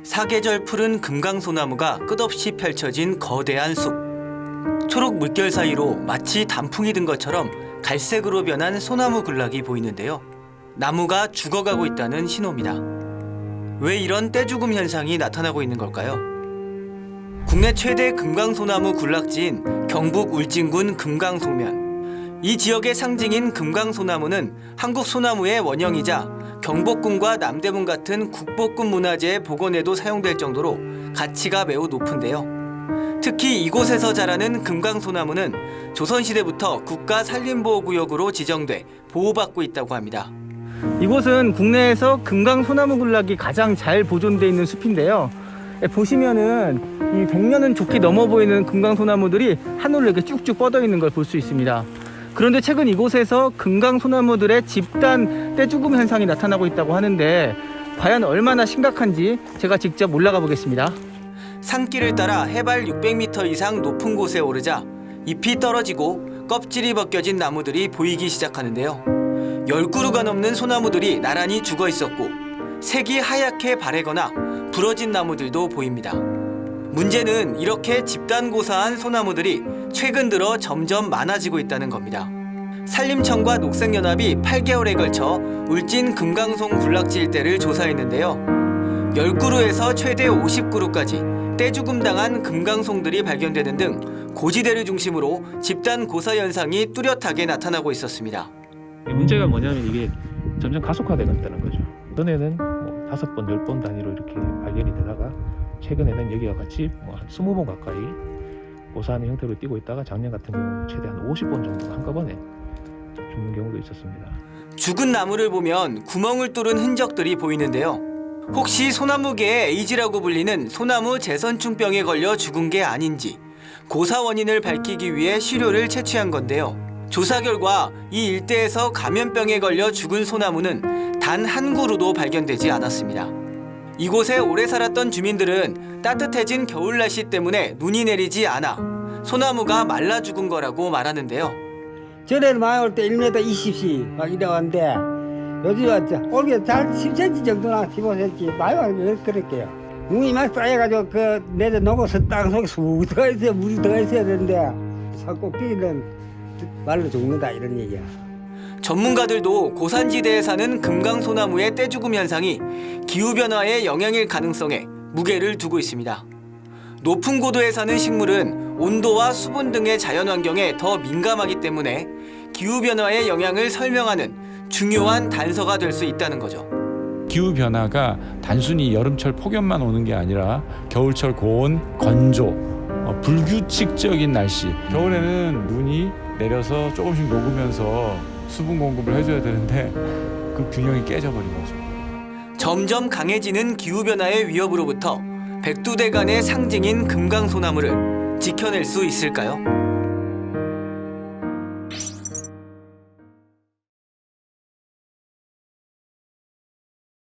사계절 푸른 금강소나무가 끝없이 펼쳐진 거대한 숲. 초록 물결 사이로 마치 단풍이 든 것처럼 갈색으로 변한 소나무 군락이 보이는데요. 나무가 죽어가고 있다는 신호입니다. 왜 이런 떼죽음 현상이 나타나고 있는 걸까요? 국내 최대 금강소나무 군락지인 경북 울진군 금강소면. 이 지역의 상징인 금강소나무는 한국 소나무의 원형이자 경복궁과 남대문 같은 국보급 문화재의 복원에도 사용될 정도로 가치가 매우 높은데요. 특히 이곳에서 자라는 금강소나무는 조선시대부터 국가산림보호구역으로 지정돼 보호받고 있다고 합니다. 이곳은 국내에서 금강소나무 군락이 가장 잘 보존되어 있는 숲인데요. 보시면은 이 100년은 좋게 넘어 보이는 금강소나무들이 하늘로 이렇게 쭉쭉 뻗어 있는 걸 볼 수 있습니다. 그런데 최근 이곳에서 금강소나무들의 집단 떼죽음 현상이 나타나고 있다고 하는데 과연 얼마나 심각한지 제가 직접 올라가 보겠습니다. 산길을 따라 해발 600m 이상 높은 곳에 오르자 잎이 떨어지고 껍질이 벗겨진 나무들이 보이기 시작하는데요. 10그루가 넘는 소나무들이 나란히 죽어 있었고 색이 하얗게 바래거나 부러진 나무들도 보입니다. 문제는 이렇게 집단고사한 소나무들이 최근 들어 점점 많아지고 있다는 겁니다. 산림청과 녹색연합이 8개월에 걸쳐 울진 금강송 군락지 일대를 조사했는데요. 10그루에서 최대 50그루까지 떼죽음 당한 금강송들이 발견되는 등 고지대를 중심으로 집단 고사 현상이 뚜렷하게 나타나고 있었습니다. 문제가 뭐냐면 이게 점점 가속화되고 있다는 거죠. 전에는 5번, 10번 단위로 이렇게 발견이 되다가 최근에는 여기와 같이 한 20번 가까이 고사하는 형태로 띄고 있다가 작년 같은 경우는 최대한 50번 정도 한꺼번에 죽는 경우도 있었습니다. 죽은 나무를 보면 구멍을 뚫은 흔적들이 보이는데요. 혹시 소나무계의 에이즈라고 불리는 소나무 재선충병에 걸려 죽은 게 아닌지 고사 원인을 밝히기 위해 시료를 채취한 건데요. 조사 결과 이 일대에서 감염병에 걸려 죽은 소나무는 단 한 그루도 발견되지 않았습니다. 이곳에 오래 살았던 주민들은 따뜻해진 겨울 날씨 때문에 눈이 내리지 않아 소나무가 말라 죽은 거라고 말하는데요. 전에는 많이 올 때 1m 20씩 막 이래왔는데 요즘 올게 잘 10cm 정도나 15cm 많이 와면 그럴게요. 눈이 막 쌓여가지고 그 내려 녹아서 땅 속에 쑥 들어가 있어야 물이 들어가 있어야 되는데 산꼭대기는 말라 죽는다 이런 얘기야. 전문가들도 고산지대에 사는 금강소나무의 떼죽음 현상이 기후변화의 영향일 가능성에 무게를 두고 있습니다. 높은 고도에 사는 식물은 온도와 수분 등의 자연환경에 더 민감하기 때문에 기후변화의 영향을 설명하는 중요한 단서가 될 수 있다는 거죠. 기후변화가 단순히 여름철 폭염만 오는 게 아니라 겨울철 고온, 건조, 불규칙적인 날씨, 겨울에는 눈이 내려서 조금씩 녹으면서 수분 공급을 해줘야 되는데 그 균형이 깨져버린 거죠. 점점 강해지는 기후변화의 위협으로부터 백두대간의 상징인 금강소나무를 지켜낼 수 있을까요?